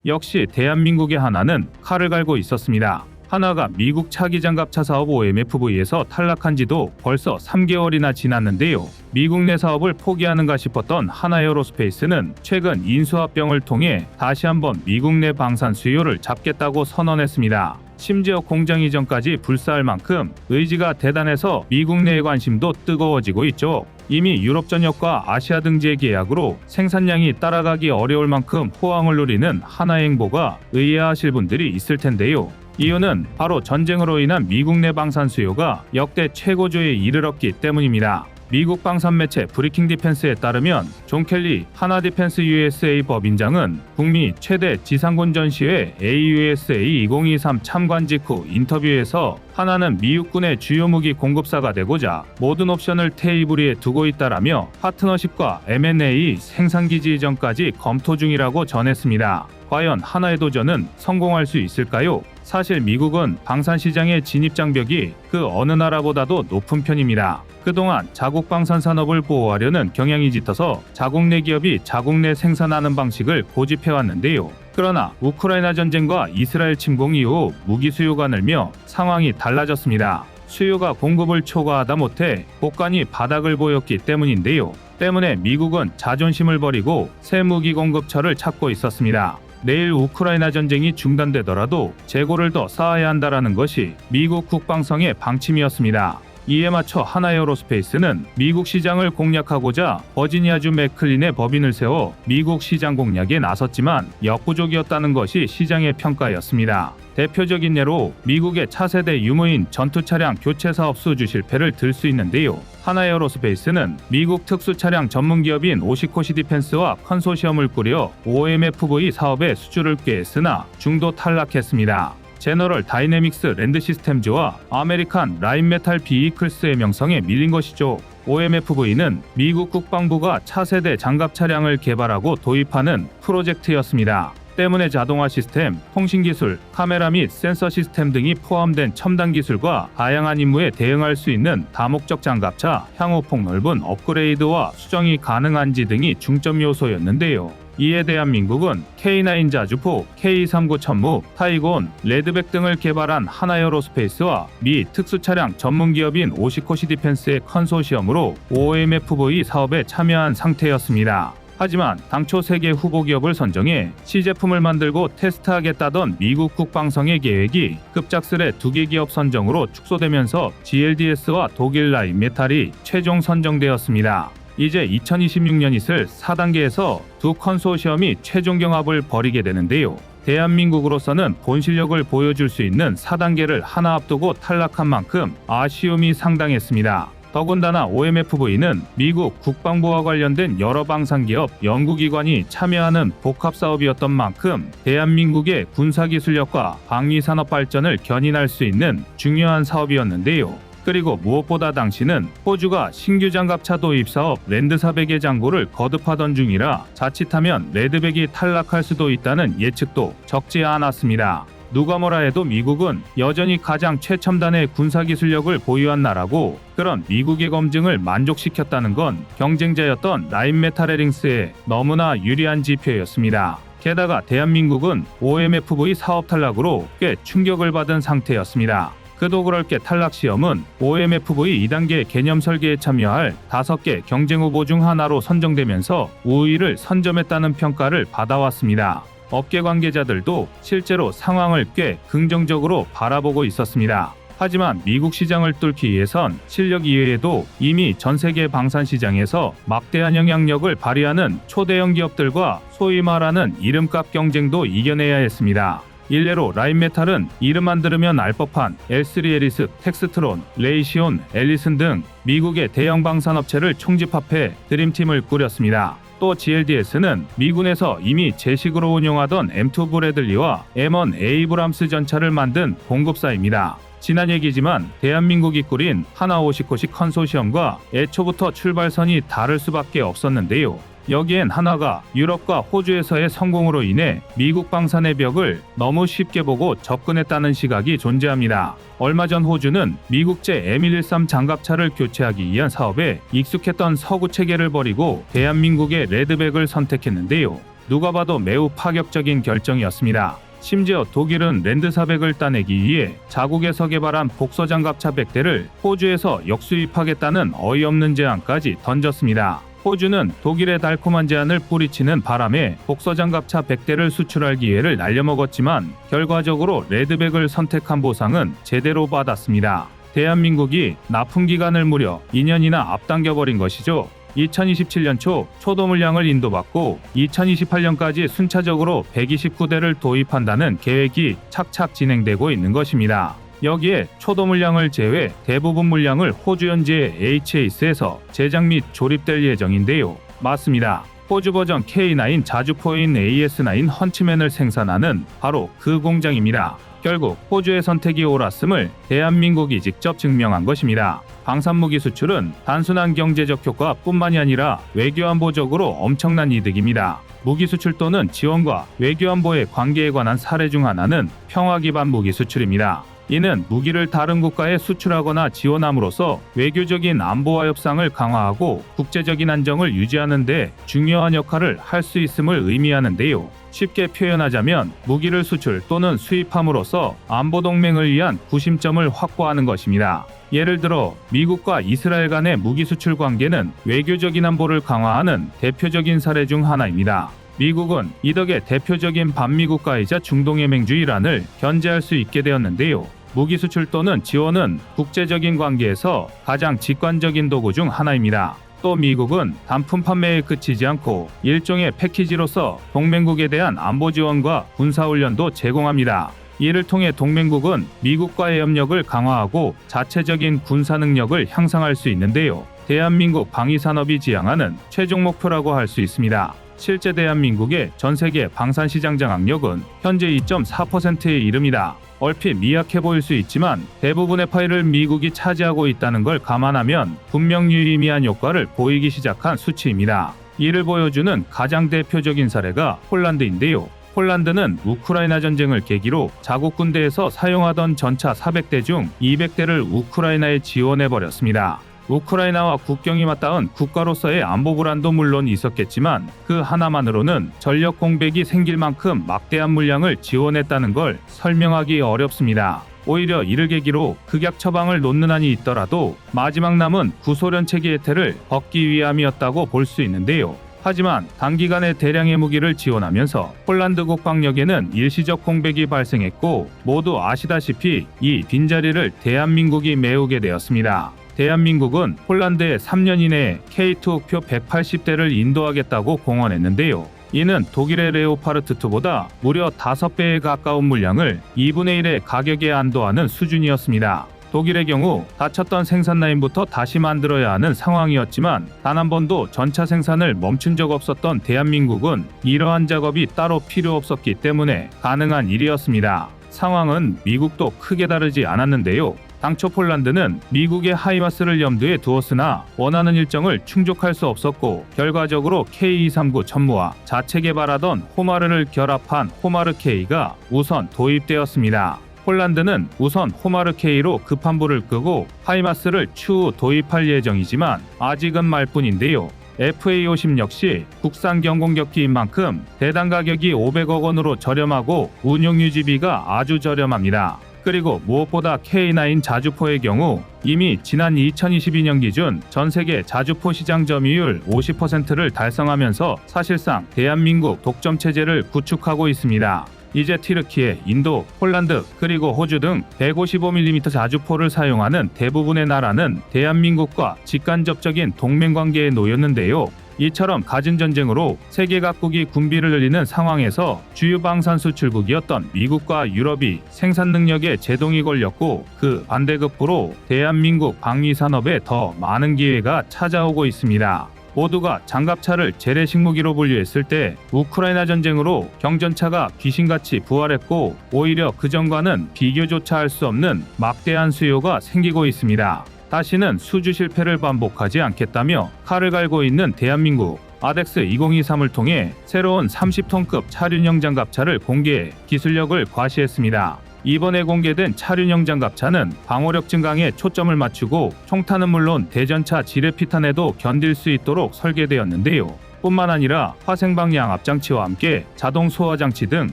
역시 대한민국의 하나는 칼을 갈고 있었습니다. 하나가 미국 차기 장갑차 사업 OMFV에서 탈락한 지도 벌써 3개월이나 지났는데요. 미국 내 사업을 포기하는가 싶었던 하나에어로스페이스는 최근 인수합병을 통해 다시 한번 미국 내 방산 수요를 잡겠다고 선언했습니다. 심지어 공장 이전까지 불사할 만큼 의지가 대단해서 미국 내의 관심도 뜨거워지고 있죠. 이미 유럽 전역과 아시아 등지의 계약으로 생산량이 따라가기 어려울 만큼 호황을 누리는 하나행보가 의아하실 분들이 있을 텐데요. 이유는 바로 전쟁으로 인한 미국 내 방산 수요가 역대 최고조에 이르렀기 때문입니다. 미국 방산 매체 브리킹 디펜스에 따르면 존 켈리 하나 디펜스 USA 법인장은 북미 최대 지상군 전시회 AUSA 2023 참관 직후 인터뷰에서 하나는 미국군의 주요 무기 공급사가 되고자 모든 옵션을 테이블 위에 두고 있다라며 파트너십과 M&A 생산기지 이전까지 검토 중이라고 전했습니다. 과연 하나의 도전은 성공할 수 있을까요? 사실 미국은 방산 시장의 진입 장벽이 그 어느 나라보다도 높은 편입니다. 그동안 자국 방산 산업을 보호하려는 경향이 짙어서 자국 내 기업이 자국 내 생산하는 방식을 고집해왔는데요. 그러나 우크라이나 전쟁과 이스라엘 침공 이후 무기 수요가 늘며 상황이 달라졌습니다. 수요가 공급을 초과하다 못해 곡간이 바닥을 보였기 때문인데요. 때문에 미국은 자존심을 버리고 새 무기 공급처를 찾고 있었습니다. 내일 우크라이나 전쟁이 중단되더라도 재고를 더 쌓아야 한다라는 것이 미국 국방성의 방침이었습니다. 이에 맞춰 하나에어로스페이스는 미국 시장을 공략하고자 버지니아주 맥클린의 법인을 세워 미국 시장 공략에 나섰지만 역부족이었다는 것이 시장의 평가였습니다. 대표적인 예로 미국의 차세대 유무인 전투차량 교체 사업 수주 실패를 들 수 있는데요. 하나에어로스페이스는 미국 특수차량 전문기업인 오시코시 디펜스와 컨소시엄을 꾸려 OMFV 사업에 수주를 꾀했으나 중도 탈락했습니다. 제너럴 다이내믹스 랜드 시스템즈와 아메리칸 라인메탈 비이클스의 명성에 밀린 것이죠. OMFV는 미국 국방부가 차세대 장갑 차량을 개발하고 도입하는 프로젝트였습니다. 때문에 자동화 시스템, 통신기술, 카메라 및 센서 시스템 등이 포함된 첨단 기술과 다양한 임무에 대응할 수 있는 다목적 장갑차, 향후 폭넓은 업그레이드와 수정이 가능한지 등이 중점 요소였는데요. 이에 대한민국은 K9 자주포, K39 천무, 타이곤, 레드백 등을 개발한 하나에어로스페이스와 미 특수차량 전문기업인 오시코시 디펜스의 컨소시엄으로 OMFV 사업에 참여한 상태였습니다. 하지만 당초 세계 후보 기업을 선정해 시제품을 만들고 테스트하겠다던 미국 국방성의 계획이 급작스레 2개 기업 선정으로 축소되면서 GLDS와 독일 라인메탈이 최종 선정되었습니다. 이제 2026년 있을 4단계에서 두 컨소시엄이 최종 경합을 벌이게 되는데요. 대한민국으로서는 본 실력을 보여줄 수 있는 4단계를 하나 앞두고 탈락한 만큼 아쉬움이 상당했습니다. 더군다나 OMFV는 미국 국방부와 관련된 여러 방산기업, 연구기관이 참여하는 복합사업이었던 만큼 대한민국의 군사기술력과 방위산업 발전을 견인할 수 있는 중요한 사업이었는데요. 그리고 무엇보다 당시는 호주가 신규 장갑차 도입 사업 랜드400의 장고를 거듭하던 중이라 자칫하면 레드백이 탈락할 수도 있다는 예측도 적지 않았습니다. 누가 뭐라 해도 미국은 여전히 가장 최첨단의 군사기술력을 보유한 나라고 그런 미국의 검증을 만족시켰다는 건 경쟁자였던 라인메탈에링스에 너무나 유리한 지표였습니다. 게다가 대한민국은 OMFV 사업 탈락으로 꽤 충격을 받은 상태였습니다. 그도 그럴 게 탈락 시험은 OMFV 2단계 개념 설계에 참여할 5개 경쟁 후보 중 하나로 선정되면서 우위를 선점했다는 평가를 받아왔습니다. 업계 관계자들도 실제로 상황을 꽤 긍정적으로 바라보고 있었습니다. 하지만 미국 시장을 뚫기 위해선 실력 이외에도 이미 전 세계 방산 시장에서 막대한 영향력을 발휘하는 초대형 기업들과 소위 말하는 이름값 경쟁도 이겨내야 했습니다. 일례로 라인메탈은 이름만 들으면 알 법한 L3 에리스, 텍스트론, 레이시온, 앨리슨 등 미국의 대형 방산업체를 총집합해 드림팀을 꾸렸습니다. 또 GLDS는 미군에서 이미 제식으로 운용하던 M2 브래들리와 M1 에이브람스 전차를 만든 공급사입니다. 지난 얘기지만 대한민국이 꾸린 하나오시코시 컨소시엄과 애초부터 출발선이 다를 수밖에 없었는데요. 여기엔 하나가 유럽과 호주에서의 성공으로 인해 미국 방산의 벽을 너무 쉽게 보고 접근했다는 시각이 존재합니다. 얼마 전 호주는 미국제 M113 장갑차를 교체하기 위한 사업에 익숙했던 서구 체계를 버리고 대한민국의 레드백을 선택했는데요. 누가 봐도 매우 파격적인 결정이었습니다. 심지어 독일은 랜드사백을 따내기 위해 자국에서 개발한 복서장갑차 100대를 호주에서 역수입하겠다는 어이없는 제안까지 던졌습니다. 호주는 독일의 달콤한 제안을 뿌리치는 바람에 복서장갑차 100대를 수출할 기회를 날려먹었지만 결과적으로 레드백을 선택한 보상은 제대로 받았습니다. 대한민국이 납품 기간을 무려 2년이나 앞당겨버린 것이죠. 2027년 초 초도 물량을 인도받고 2028년까지 순차적으로 129대를 도입한다는 계획이 착착 진행되고 있는 것입니다. 여기에 초도 물량을 제외 대부분 물량을 호주 현지의 HAS에서 제작 및 조립될 예정인데요. 맞습니다. 호주 버전 K9 자주포인 AS9 헌치맨을 생산하는 바로 그 공장입니다. 결국 호주의 선택이 옳았음을 대한민국이 직접 증명한 것입니다. 방산무기 수출은 단순한 경제적 효과뿐만이 아니라 외교안보적으로 엄청난 이득입니다. 무기 수출 또는 지원과 외교안보의 관계에 관한 사례 중 하나는 평화 기반 무기 수출입니다. 이는 무기를 다른 국가에 수출하거나 지원함으로써 외교적인 안보와 협상을 강화하고 국제적인 안정을 유지하는 데 중요한 역할을 할 수 있음을 의미하는데요. 쉽게 표현하자면 무기를 수출 또는 수입함으로써 안보동맹을 위한 구심점을 확보하는 것입니다. 예를 들어 미국과 이스라엘 간의 무기 수출 관계는 외교적인 안보를 강화하는 대표적인 사례 중 하나입니다. 미국은 이 덕에 대표적인 반미 국가이자 중동의 맹주 이란을 견제할 수 있게 되었는데요. 무기 수출 또는 지원은 국제적인 관계에서 가장 직관적인 도구 중 하나입니다. 또 미국은 단품 판매에 그치지 않고 일종의 패키지로서 동맹국에 대한 안보 지원과 군사훈련도 제공합니다. 이를 통해 동맹국은 미국과의 협력을 강화하고 자체적인 군사 능력을 향상할 수 있는데요. 대한민국 방위산업이 지향하는 최종 목표라고 할 수 있습니다. 실제 대한민국의 전세계 방산시장 장악력은 현재 2.4%에 이릅니다. 얼핏 미약해 보일 수 있지만 대부분의 파일을 미국이 차지하고 있다는 걸 감안하면 분명 유의미한 효과를 보이기 시작한 수치입니다. 이를 보여주는 가장 대표적인 사례가 폴란드인데요. 폴란드는 우크라이나 전쟁을 계기로 자국 군대에서 사용하던 전차 400대 중 200대를 우크라이나에 지원해버렸습니다. 우크라이나와 국경이 맞닿은 국가로서의 안보 불안도 물론 있었겠지만 그 하나만으로는 전력 공백이 생길 만큼 막대한 물량을 지원했다는 걸 설명하기 어렵습니다. 오히려 이를 계기로 극약 처방을 놓는 한이 있더라도 마지막 남은 구소련 체계 혜택을 얻기 위함이었다고 볼 수 있는데요. 하지만 단기간에 대량의 무기를 지원하면서 폴란드 국방력에는 일시적 공백이 발생했고 모두 아시다시피 이 빈자리를 대한민국이 메우게 되었습니다. 대한민국은 폴란드에 3년 이내에 K2 옥표 180대를 인도하겠다고 공언했는데요. 이는 독일의 레오파르트2보다 무려 5배에 가까운 물량을 2분의 1의 가격에 안도하는 수준이었습니다. 독일의 경우 닫혔던 생산 라인부터 다시 만들어야 하는 상황이었지만 단 한 번도 전차 생산을 멈춘 적 없었던 대한민국은 이러한 작업이 따로 필요 없었기 때문에 가능한 일이었습니다. 상황은 미국도 크게 다르지 않았는데요. 당초 폴란드는 미국의 하이마스를 염두에 두었으나 원하는 일정을 충족할 수 없었고 결과적으로 K239 천무와 자체 개발하던 호마르를 결합한 호마르-K가 우선 도입되었습니다. 폴란드는 우선 호마르-K로 급한 불을 끄고 하이마스를 추후 도입할 예정이지만 아직은 말뿐인데요. FA-50 역시 국산 경공격기인 만큼 대당 가격이 500억 원으로 저렴하고 운용 유지비가 아주 저렴합니다. 그리고 무엇보다 K9 자주포의 경우 이미 지난 2022년 기준 전 세계 자주포 시장 점유율 50%를 달성하면서 사실상 대한민국 독점 체제를 구축하고 있습니다. 이제 튀르키예, 인도, 폴란드, 그리고 호주 등 155mm 자주포를 사용하는 대부분의 나라는 대한민국과 직간접적인 동맹관계에 놓였는데요. 이처럼 갖은 전쟁으로 세계 각국이 군비를 늘리는 상황에서 주요 방산 수출국이었던 미국과 유럽이 생산 능력에 제동이 걸렸고 그 반대급부로 대한민국 방위산업에 더 많은 기회가 찾아오고 있습니다. 모두가 장갑차를 재래식 무기로 분류했을 때 우크라이나 전쟁으로 경전차가 귀신같이 부활했고 오히려 그전과는 비교조차 할 수 없는 막대한 수요가 생기고 있습니다. 다시는 수주 실패를 반복하지 않겠다며 칼을 갈고 있는 대한민국. 아덱스 2023을 통해 새로운 30톤급 차륜형 장갑차를 공개해 기술력을 과시했습니다. 이번에 공개된 차륜형 장갑차는 방호력 증강에 초점을 맞추고 총탄은 물론 대전차 지뢰피탄에도 견딜 수 있도록 설계되었는데요. 뿐만 아니라 화생방 양압장치와 함께 자동 소화장치 등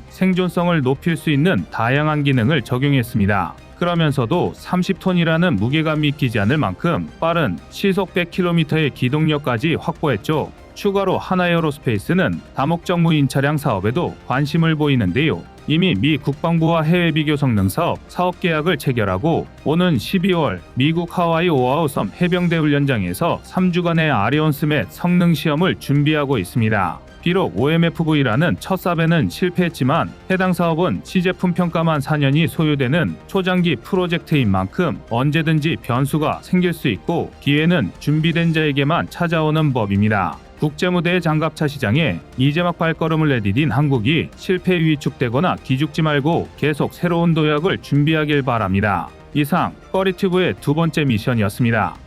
생존성을 높일 수 있는 다양한 기능을 적용했습니다. 그러면서도 30톤이라는 무게감이 끼지 않을 만큼 빠른 시속 100km의 기동력까지 확보했죠. 추가로 하나에어로스페이스는 다목적 무인 차량 사업에도 관심을 보이는데요. 이미 미 국방부와 해외 비교 성능 사업 계약을 체결하고 오는 12월 미국 하와이 오아후 섬 해병대 훈련장에서 3주간의 아리온스 맷 성능 시험을 준비하고 있습니다. 비록 OMFV라는 첫 사배는 실패했지만 해당 사업은 시제품 평가만 4년이 소요되는 초장기 프로젝트인 만큼 언제든지 변수가 생길 수 있고 기회는 준비된 자에게만 찾아오는 법입니다. 국제무대의 장갑차 시장에 이제 막 발걸음을 내디딘 한국이 실패에 위축되거나 기죽지 말고 계속 새로운 도약을 준비하길 바랍니다. 이상 꺼리튜브의 두 번째 미션이었습니다.